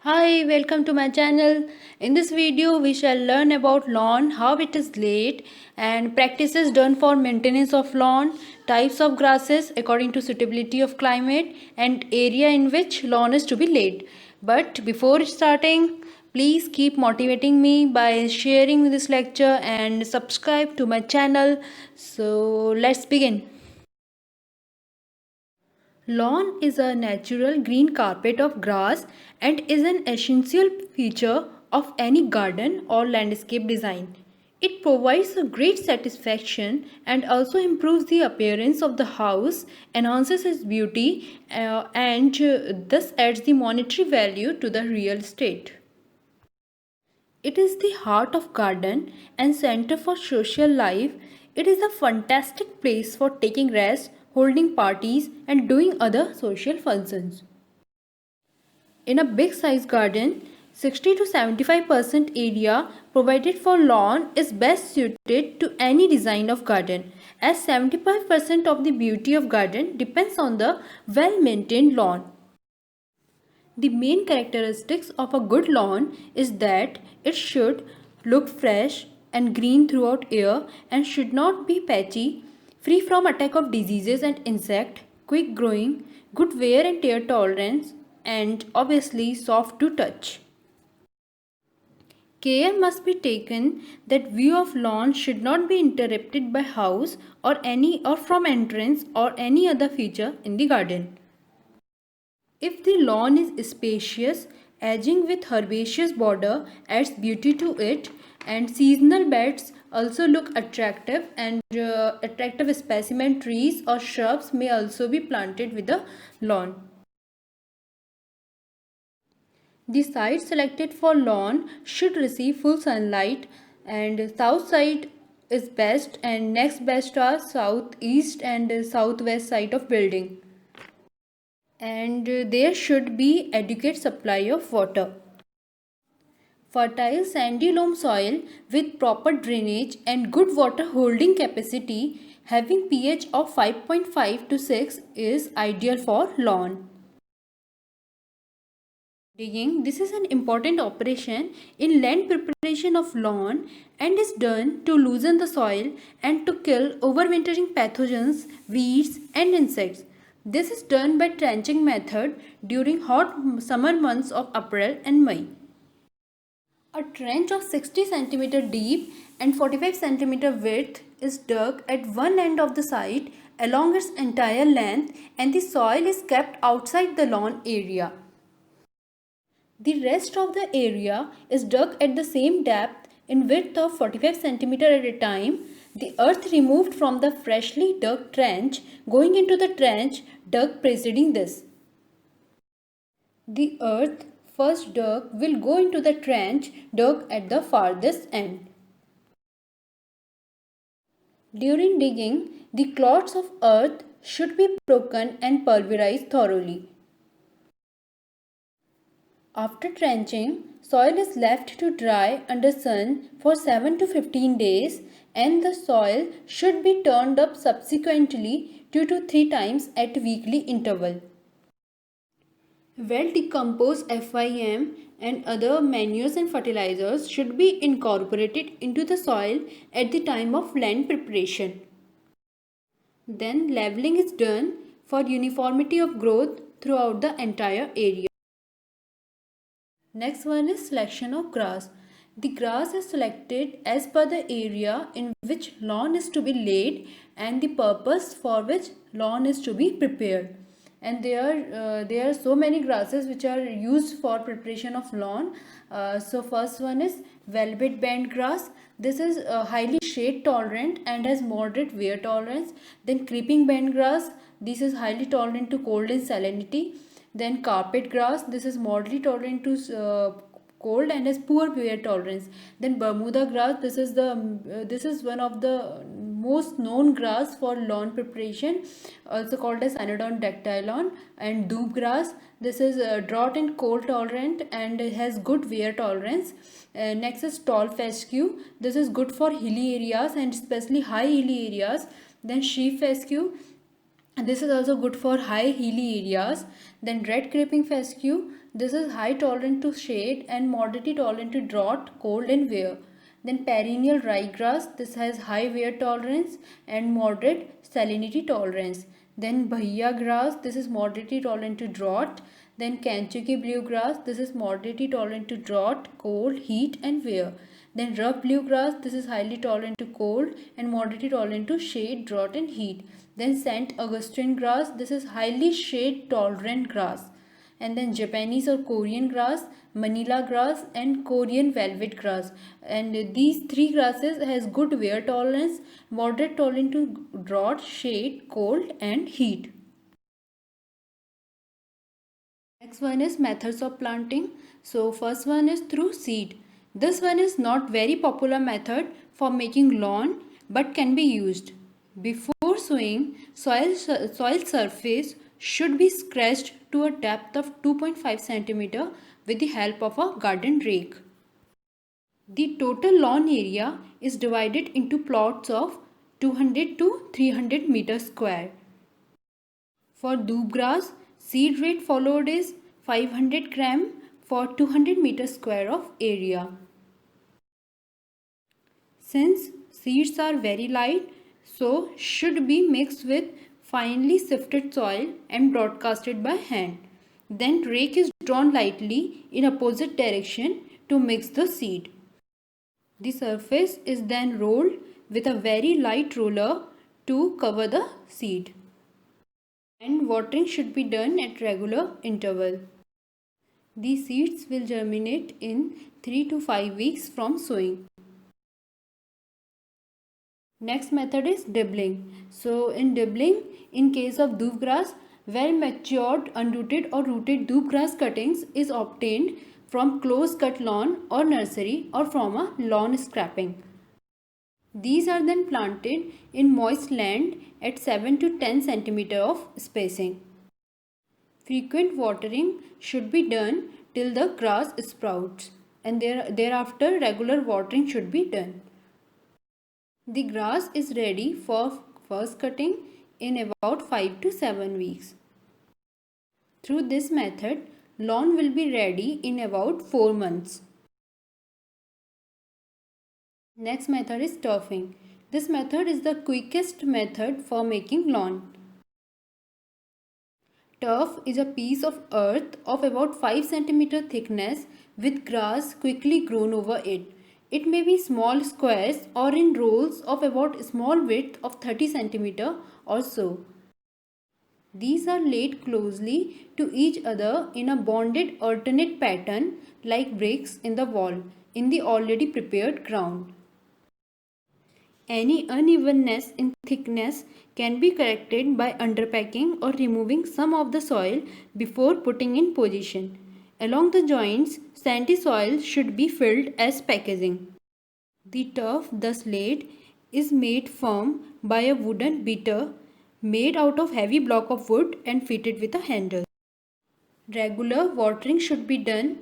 Hi, welcome to my channel. In this video, we shall learn about lawn, how it is laid, and practices done for maintenance of lawn, types of grasses according to suitability of climate, and area in which lawn is to be laid. But before starting, please keep motivating me by sharing this lecture and subscribe to my channel. So let's begin. Lawn is a natural green carpet of grass and is an essential feature of any garden or landscape design. It provides a great satisfaction and also improves the appearance of the house, enhances its beauty, and thus adds the monetary value to the real estate. It is the heart of garden and center for social life. It is a fantastic place for taking rest, holding parties and doing other social functions. In a big size garden, 60 to 75% area provided for lawn is best suited to any design of garden, as 75% of the beauty of garden depends on the well maintained lawn. The main characteristics of a good lawn is that it should look fresh and green throughout year and should not be patchy, free from attack of diseases and insect, quick growing, good wear and tear tolerance, and obviously soft to touch. Care must be taken that view of lawn should not be interrupted by house or from entrance or any other feature in the garden. If the lawn is spacious, edging with herbaceous border adds beauty to it, and seasonal beds also look attractive, and attractive specimen trees or shrubs may also be planted with the lawn. The site selected for lawn should receive full sunlight, and south side is best and next best are south east and southwest side of building, and there should be adequate supply of water. Fertile sandy loam soil with proper drainage and good water holding capacity having pH of 5.5 to 6 is ideal for lawn. Digging. This is an important operation in land preparation of lawn and is done to loosen the soil and to kill overwintering pathogens, weeds and insects. This is done by trenching method during hot summer months of April and May. A trench of 60 cm deep and 45 cm width is dug at one end of the site along its entire length, and the soil is kept outside the lawn area. The rest of the area is dug at the same depth in width of 45 cm at a time. The earth removed from the freshly dug trench going into the trench dug preceding this. The earth first dug will go into the trench dug at the farthest end. During digging, the clods of earth should be broken and pulverized thoroughly. After trenching, soil is left to dry under sun for 7 to 15 days, and the soil should be turned up subsequently 2 to 3 times at weekly interval. Well decomposed FIM and other manures and fertilizers should be incorporated into the soil at the time of land preparation. Then leveling is done for uniformity of growth throughout the entire area. Next one is selection of grass. The grass is selected as per the area in which lawn is to be laid and the purpose for which lawn is to be prepared. And there are so many grasses which are used for preparation of lawn. So first one is velvet band grass. This is highly shade tolerant and has moderate wear tolerance. Then creeping band grass. This is highly tolerant to cold and salinity. Then carpet grass. This is moderately tolerant to cold and has poor wear tolerance. Then Bermuda grass. This is one of the most known grass for lawn preparation, also called as Anodon dactylon. And doob grass. This is drought and cold tolerant and has good wear tolerance. Next is tall fescue. This is good for hilly areas and especially high hilly areas. Then sheep fescue. This is also good for high hilly areas. Then red creeping fescue. This is high tolerant to shade and moderately tolerant to drought, cold and wear. Then perennial ryegrass, this has high wear tolerance and moderate salinity tolerance. Then bhaiya grass, this is moderately tolerant to drought. Then Kanchuki bluegrass, this is moderately tolerant to drought, cold, heat and wear. Then rough bluegrass, this is highly tolerant to cold and moderately tolerant to shade, drought and heat. Then St. Augustine grass, this is highly shade tolerant grass. And then Japanese or Korean grass, Manila grass and Korean velvet grass. And these three grasses has good wear tolerance, moderate tolerant to drought, shade, cold and heat. Next one is methods of planting. So first one is through seed. This one is not very popular method for making lawn but can be used. Before sowing, soil surface should be scratched to a depth of 2.5 cm with the help of a garden rake. The total lawn area is divided into plots of 200 to 300 meters square. For doob grass, seed rate followed is 500 gram for 200 meters square of area. Since seeds are very light, so should be mixed with finely sifted soil and broadcasted by hand. Then rake is drawn lightly in opposite direction to mix the seed. The surface is then rolled with a very light roller to cover the seed. And watering should be done at regular interval. The seeds will germinate in 3 to 5 weeks from sowing. Next method is dibbling. So in dibbling, in case of doob grass, well matured, unrooted or rooted doob grass cuttings is obtained from close cut lawn or nursery or from a lawn scraping. These are then planted in moist land at 7 to 10 cm of spacing. Frequent watering should be done till the grass sprouts, and thereafter regular watering should be done. The grass is ready for first cutting in about 5 to 7 weeks. Through this method, lawn will be ready in about 4 months. Next method is turfing. This method is the quickest method for making lawn. Turf is a piece of earth of about 5 cm thickness with grass quickly grown over it. It may be small squares or in rolls of about small width of 30 cm or so. These are laid closely to each other in a bonded alternate pattern like bricks in the wall in the already prepared ground. Any unevenness in thickness can be corrected by underpacking or removing some of the soil before putting in position. Along the joints, sandy soil should be filled as packaging. The turf thus laid is made firm by a wooden beater made out of heavy block of wood and fitted with a handle. Regular watering should be done,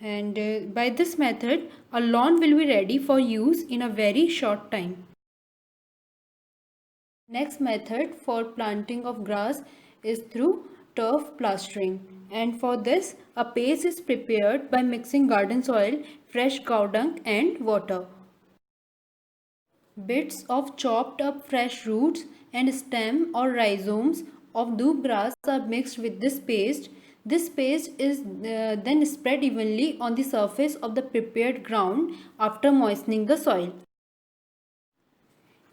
and by this method a lawn will be ready for use in a very short time. Next method for planting of grass is through turf plastering, and for this a paste is prepared by mixing garden soil, fresh cow dung and water. Bits of chopped up fresh roots and stem or rhizomes of doob grass are mixed with this paste. This paste is then spread evenly on the surface of the prepared ground after moistening the soil.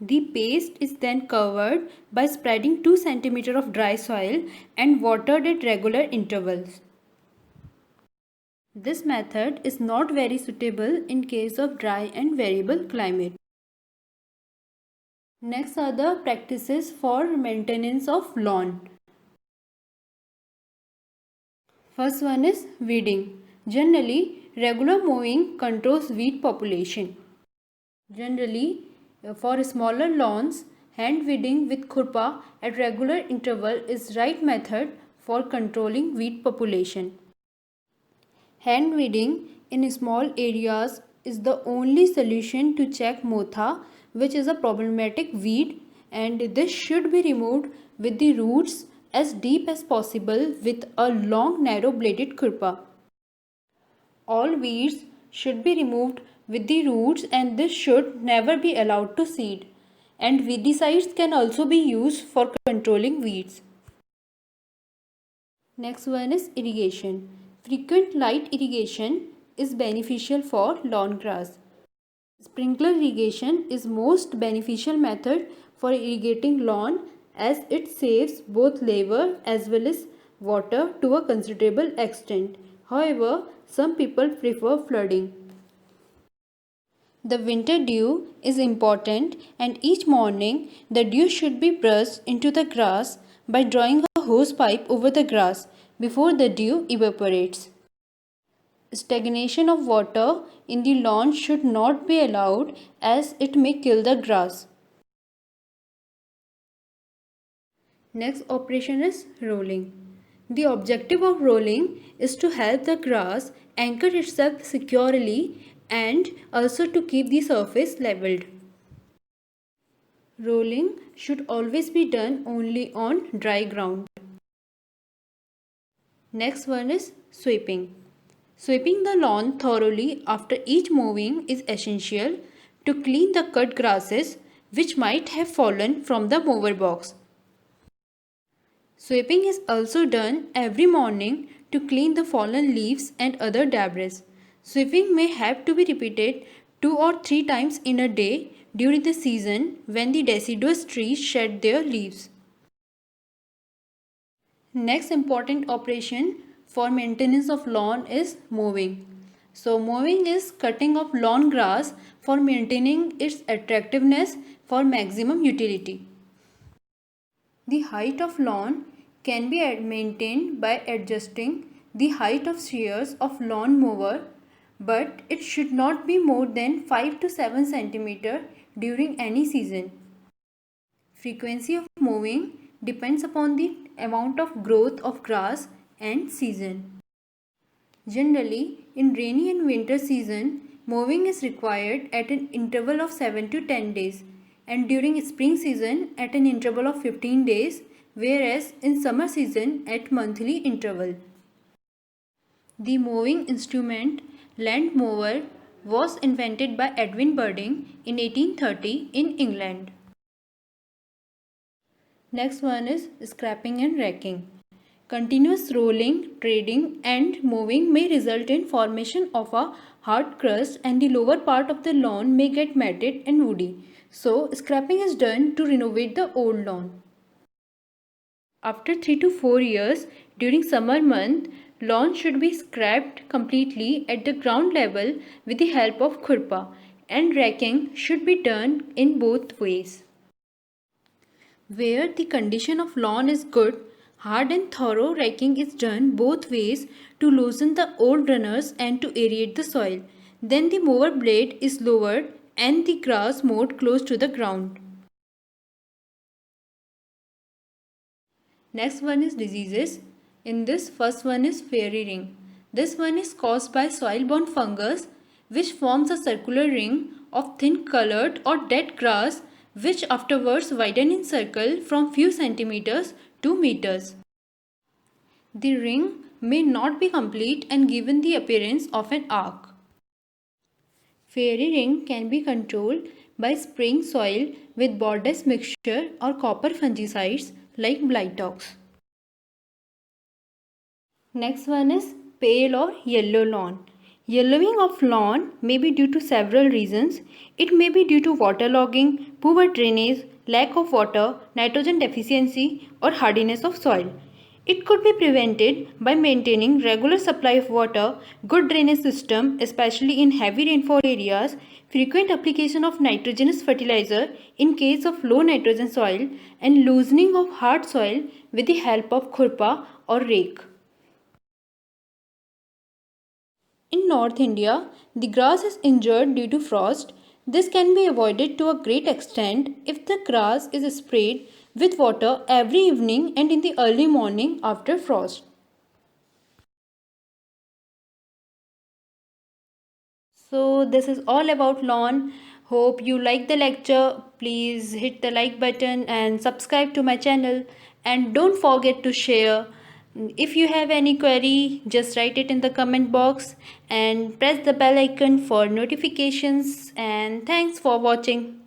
The paste is then covered by spreading 2 cm of dry soil and watered at regular intervals. This method is not very suitable in case of dry and variable climate. Next are the practices for maintenance of lawn. First one is weeding. Generally, regular mowing controls weed population. Generally, for smaller lawns, hand weeding with khurpa at regular interval is right method for controlling weed population. Hand weeding in small areas is the only solution to check motha, which is a problematic weed, and this should be removed with the roots as deep as possible with a long narrow bladed khurpa. All weeds should be removed with the roots, and this should never be allowed to seed. And weedicides can also be used for controlling weeds. Next one is irrigation. Frequent light irrigation is beneficial for lawn grass. Sprinkler irrigation is most beneficial method for irrigating lawn as it saves both labor as well as water to a considerable extent. However, some people prefer flooding. The winter dew is important, and each morning the dew should be brushed into the grass by drawing a hose pipe over the grass before the dew evaporates. Stagnation of water in the lawn should not be allowed as it may kill the grass. Next operation is rolling. The objective of rolling is to help the grass anchor itself securely and also to keep the surface leveled. Rolling should always be done only on dry ground. Next one is sweeping. Sweeping the lawn thoroughly after each mowing is essential to clean the cut grasses which might have fallen from the mower box. Sweeping is also done every morning to clean the fallen leaves and other debris. Sweeping may have to be repeated 2 or 3 times in a day during the season when the deciduous trees shed their leaves. Next important operation for maintenance of lawn is mowing. So mowing is cutting of lawn grass for maintaining its attractiveness for maximum utility. The height of lawn can be maintained by adjusting the height of shears of lawn mower, but it should not be more than 5 to 7 cm during any season. Frequency of mowing depends upon the amount of growth of grass and season. Generally, in rainy and winter season, mowing is required at an interval of 7 to 10 days, and during spring season at an interval of 15 days, whereas in summer season at monthly interval. The mowing instrument land mower was invented by Edwin Birding in 1830 in England. Next one is scraping and racking. Continuous rolling, treading and mowing may result in formation of a hard crust, and the lower part of the lawn may get matted and woody. So scraping is done to renovate the old lawn. After 3 to 4 years, during summer month, lawn should be scraped completely at the ground level with the help of khurpa, and racking should be done in both ways. Where the condition of lawn is good, hard and thorough racking is done both ways to loosen the old runners and to aerate the soil. Then the mower blade is lowered and the grass mowed close to the ground. Next one is diseases. In this, first one is fairy ring. This one is caused by soil-borne fungus which forms a circular ring of thin colored or dead grass which afterwards widen in circle from few centimeters to meters. The ring may not be complete and given the appearance of an arc. Fairy ring can be controlled by spraying soil with Bordeaux mixture or copper fungicides like Blytox. Next one is pale or yellow lawn. Yellowing of lawn may be due to several reasons. It may be due to waterlogging, poor drainage, lack of water, nitrogen deficiency or hardiness of soil. It could be prevented by maintaining regular supply of water, good drainage system especially in heavy rainfall areas, frequent application of nitrogenous fertilizer in case of low nitrogen soil, and loosening of hard soil with the help of khurpa or rake. In North India, the grass is injured due to frost. This can be avoided to a great extent if the grass is sprayed with water every evening and in the early morning after frost. So this is all about lawn. Hope you like the lecture. Please hit the like button and subscribe to my channel, and don't forget to share If you have any query, just write it in the comment box and press the bell icon for notifications. And thanks for watching.